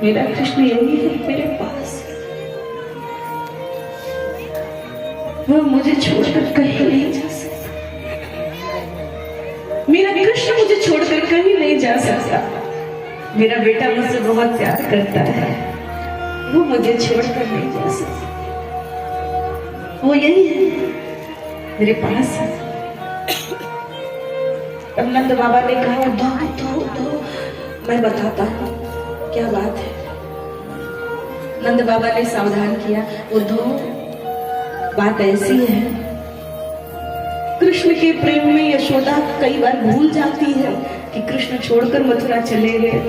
मेरा कृष्ण यही है मेरे पास, वो मुझे छोड़कर कहीं नहीं जा सकता। मेरा कृष्ण मुझे छोड़कर कहीं नहीं जा सकता। मेरा बेटा मुझसे बहुत प्यार करता है, वो मुझे छोड़कर नहीं जा सकता। वो यही है मेरे पास है। अब नंद बाबा ने कहा दो मैं बताता हूँ क्या बात है। नंद बाबा ने सावधान किया, उद्धव बात ऐसी है, कृष्ण के प्रेम में यशोदा कई बार भूल जाती है कि कृष्ण छोड़कर मथुरा चले गए।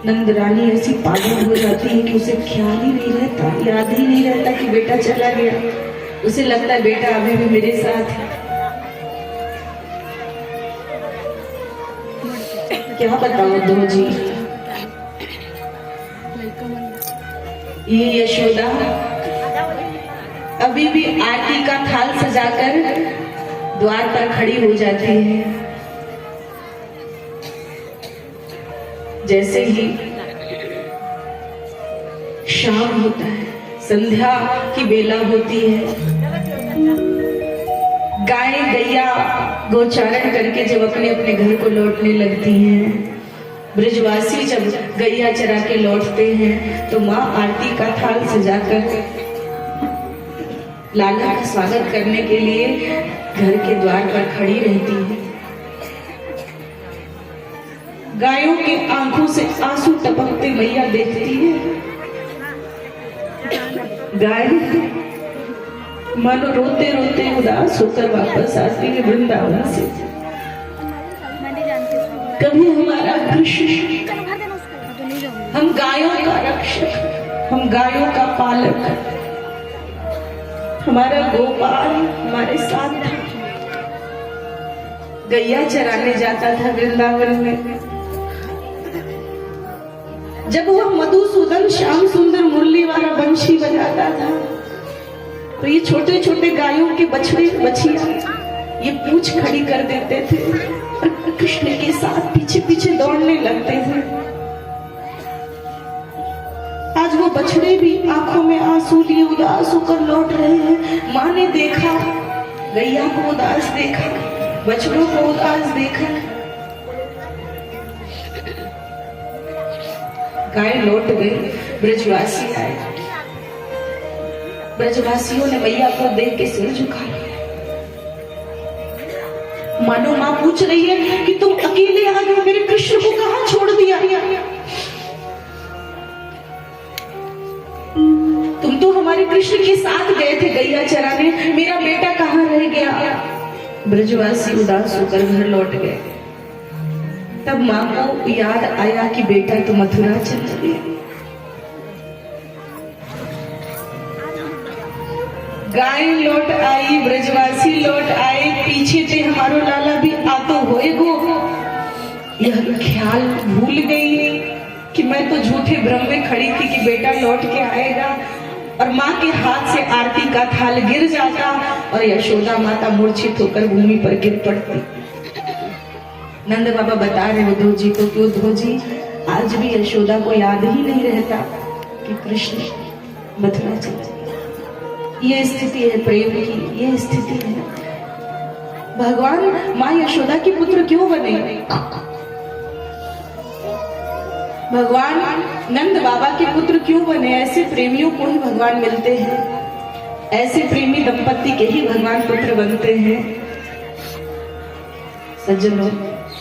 नंद रानी ऐसी पागल हो जाती है कि उसे ख्याल ही नहीं रहता, याद ही नहीं रहता कि बेटा चला गया। उसे लगता है बेटा अभी भी मेरे साथ है। क्या बताओ दो जी, ये यशोदा अभी भी आरती का थाल सजाकर द्वार पर खड़ी हो जाती है। जैसे ही शाम होता है, संध्या की बेला होती है, गाय गैया गोचारण करके जब अपने अपने घर को लौटने लगती हैं, ब्रजवासी जब गैया चरा के लौटते हैं तो माँ आरती का थाल सजाकर लाला का स्वागत करने के लिए घर के द्वार पर खड़ी रहती है। गायों के आंखों से आंसू टपकते मैया देखती है। गाय मानो रोते रोते उदास होकर वापस आती है वृंदावन से। कभी हमारा कृष्ण, हम गायों का रक्षक, हम गायों का पालक, हमारा गोपाल हमारे साथ था। गैया चराने जाता था वृंदावन में। जब वह मधुसूदन श्याम सुंदर मुरली वाला बंशी बजाता था तो ये छोटे छोटे गायों के बछड़े बछिया ये पूंछ खड़ी कर देते थे और कृष्ण के साथ पीछे पीछे दौड़ने लगते थे। आज वो बछड़े भी आंखों में आंसू लिए उदास होकर लौट रहे हैं। माँ ने देखा, गैया को उदास देखा, बछड़ों को उदास देखा। गाय लौट गई, ब्रजवासी आए। ब्रजवासियों ने मैया को देख के सिर झुका लिया। मानो माँ पूछ रही है कि तुम अकेले आ गए, मेरे कृष्ण को कहाँ छोड़ दिया? तुम तो हमारे कृष्ण के साथ गए थे गैया चराने, मेरा बेटा कहाँ रह गया? ब्रजवासी उदास होकर घर लौट गए। तब माँ को याद आया कि बेटा तो मथुरा चला गया। गाय लौट आई, ब्रजवासी लौट आए, पीछे थे हमारो लाला भी आ तो होएगो। यह ख्याल भूल गई कि मैं तो झूठे भ्रम में खड़ी थी कि बेटा लौट के आएगा, और माँ के हाथ से आरती का थाल गिर जाता और यशोदा माता मूर्छित होकर भूमि पर गिर पड़ती। नंद बाबा बता रहे उद्धव जी को कि उद्धव जी आज भी यशोदा को याद ही नहीं रहता कि कृष्ण मथुरा चला गया। ये स्थिति है प्रेम की, ये स्थिति है। भगवान माँ यशोदा के पुत्र क्यों बने? भगवान नंद बाबा के पुत्र क्यों बने? ऐसे प्रेमियों को ही भगवान मिलते हैं, ऐसे प्रेमी दंपति के ही भगवान पुत्र बनते हैं। सज्जनों,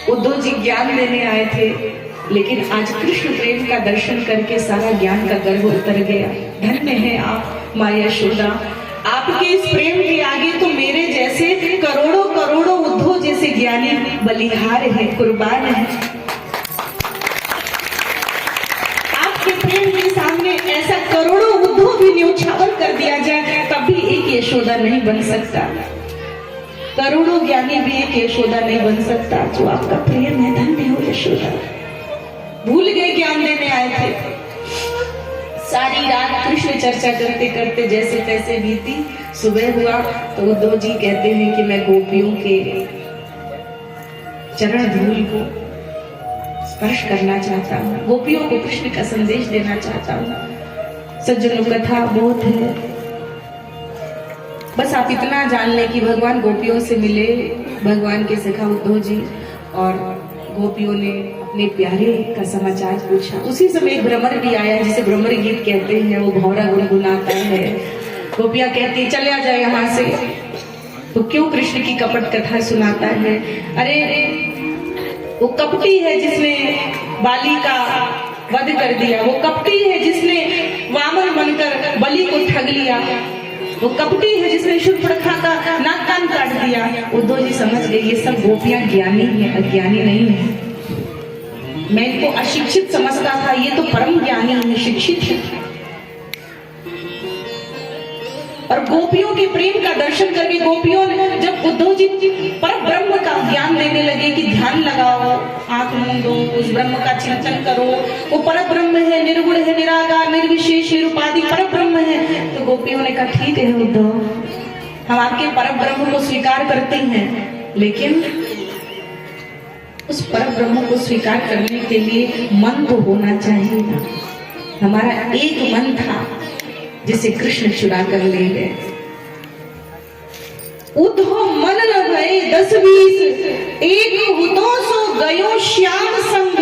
उद्धव जी ज्ञान देने आए थे, लेकिन आज कृष्ण प्रेम का दर्शन करके सारा ज्ञान का गर्व उतर गया। धन्य है आप माँ यशोदा, आपके इस प्रेम के आगे तो मेरे जैसे करोड़ों करोड़ों उद्धव जैसे ज्ञानी बलिहार है, कुर्बान है। आपके प्रेम के सामने ऐसा करोड़ों उद्धव भी न्यौछावर कर दिया जाए तब भी एक यशोदा नहीं बन सकता। करोड़ों ज्ञानी भी एक यशोदा नहीं बन सकता। जो आपका प्रेम है, धन्य हो यशोदा। भूल गए ज्ञान देने आए थे। सारी रात कृष्ण चर्चा करते करते जैसे तैसे बीती। सुबह हुआ तो उद्धव जी कहते हैं कि मैं गोपियों के चरण धूल को स्पर्श करना चाहता हूँ, गोपियों को कृष्ण का संदेश देना चाहता हूँ। सज्जनों, कथा बहुत है, बस आप इतना जान लें कि भगवान गोपियों से मिले, भगवान के सखा उद्धव जी, और गोपियों ने अपने प्यारे का समाचार पूछा। उसी समय एक भ्रमर भी आया, जिसे भ्रमर गीत कहते हैं, वो भौरा गुनगुनाता है। गोपियां कहती चले आ जाए यहाँ से, तो क्यों कृष्ण की कपट कथा सुनाता है? अरे वो कपटी है जिसने बाली का वध कर दिया, वो कपटी है जिसने वामन बनकर बलि को ठग लिया, वो कपटी है जिसने शूर्पणखा का नाक कान काट दिया। उद्धव जी समझ गए ये सब गोपियां ज्ञानी है, अज्ञानी नहीं है। मैं इनको अशिक्षित समझता था, ये तो परम ज्ञानी है, शिक्षित है। और गोपियों के प्रेम का दर्शन करके गोपियों ने जब उद्धव जी पर ब्रह्म का ज्ञान देने लगे कि ध्यान लगाओ, आंख मूंदो, उस ब्रह्म का चिंतन करो, वो पर ब्रह्म है, निर्गुण है, निराकार, निर्विशेष, निरुपाधि पर ब्रह्म है, तो गोपियों ने कहा ठीक है उद्धव, हम आपके पर ब्रह्म को स्वीकार करते हैं, लेकिन उस पर ब्रह्म को स्वीकार करने के लिए मन तो होना चाहिए ना। हमारा एक मन था जिसे कृष्ण चुरा कर ले गए। उद्धव मन न गए 10-20, एक हुतो सो गयो श्याम संग,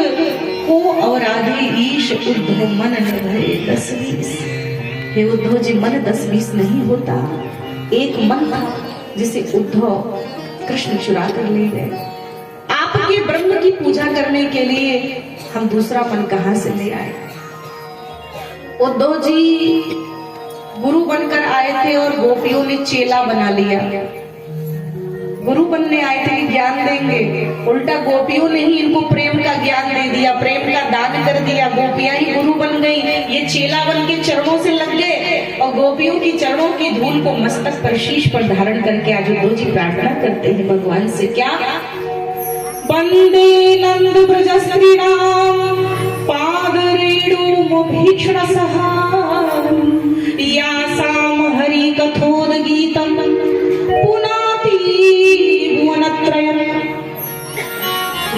को और आधे ईश, उद्धव मन न गए 10-20। हे उद्धव जी, मन 10-20 नहीं होता, एक मन था जिसे उद्धव कृष्ण चुरा कर ले गए। आपके ब्रह्म की पूजा करने के लिए हम दूसरा मन कहां से ले आए? उद्धव जी गुरु बनकर आए थे और गोपियों ने चेला बना लिया। गुरु बनने आए थे कि ज्ञान देंगे, उल्टा गोपियों ने ही इनको प्रेम का ज्ञान दे दिया, प्रेम का दान कर दिया। गोपियां ही गुरु बन गई, ये चेला बन के चरणों से लग गए और गोपियों की चरणों की धूल को मस्तक पर, शीश पर धारण करके आज उद्धव जी प्रार्थना करते हैं भगवान से, क्या? वंदे नंद ब्रज श्रीराम पाद रेणु भीक्षण सहारम, यासाम हरि कथोद गीतम पुनाति भुवनत्रयम्।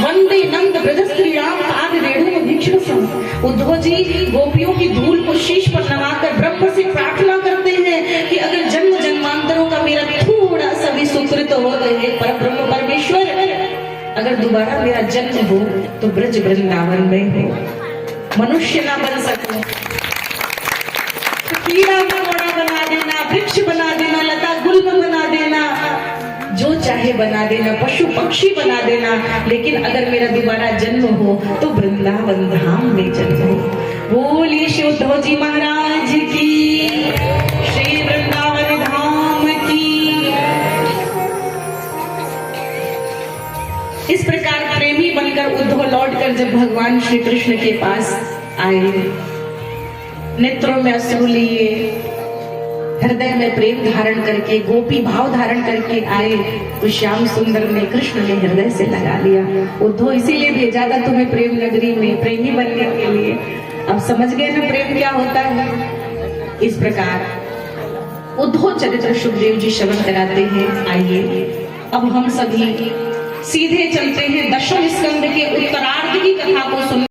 वंदे नंद ब्रज श्रीराम पाद रेणु भीक्षण सहारम। उद्धव जी गोपियों की धूल को शीश पर नवाकर ब्रह्म से प्रार्थना करते हैं कि अगर जन्म जन्मांतरों का मेरा थोड़ा सा भी सुकृत हो गए पर ब्रह्म परमेश्वर, अगर दोबारा मेरा जन्म हो तो ब्रज वृंदावन में हो, मनुष्य ना बन सकूं, कीड़ा मकोड़ा बना देना, वृक्ष बना देना, लता गुल्म बना देना, जो चाहे बना देना, पशु पक्षी बना देना, लेकिन अगर मेरा दोबारा जन्म हो तो वृंदावन धाम में जन्म हो। बोलिए श्री उद्धव जी महाराज की, श्री वृंदावन धाम की। इस प्रकार प्रेमी बनकर उद्धव लौटकर जब भगवान श्री कृष्ण के पास आए, नेत्रों में अश्रु लिए, हृदय में प्रेम धारण करके, गोपी भाव धारण करके आए, तो श्याम सुंदर ने, कृष्ण ने हृदय से लगा लिया। उद्धव इसीलिए भेजा था तुम्हें प्रेम नगरी में, प्रेमी बनने के लिए। अब समझ गए ना प्रेम क्या होता है? इस प्रकार उद्धव चरित्र सुखदेव जी श्रवण कराते हैं। आइए अब हम सभी सीधे चलते हैं दशम स्कंद के उत्तरार्ध की कथा को सुन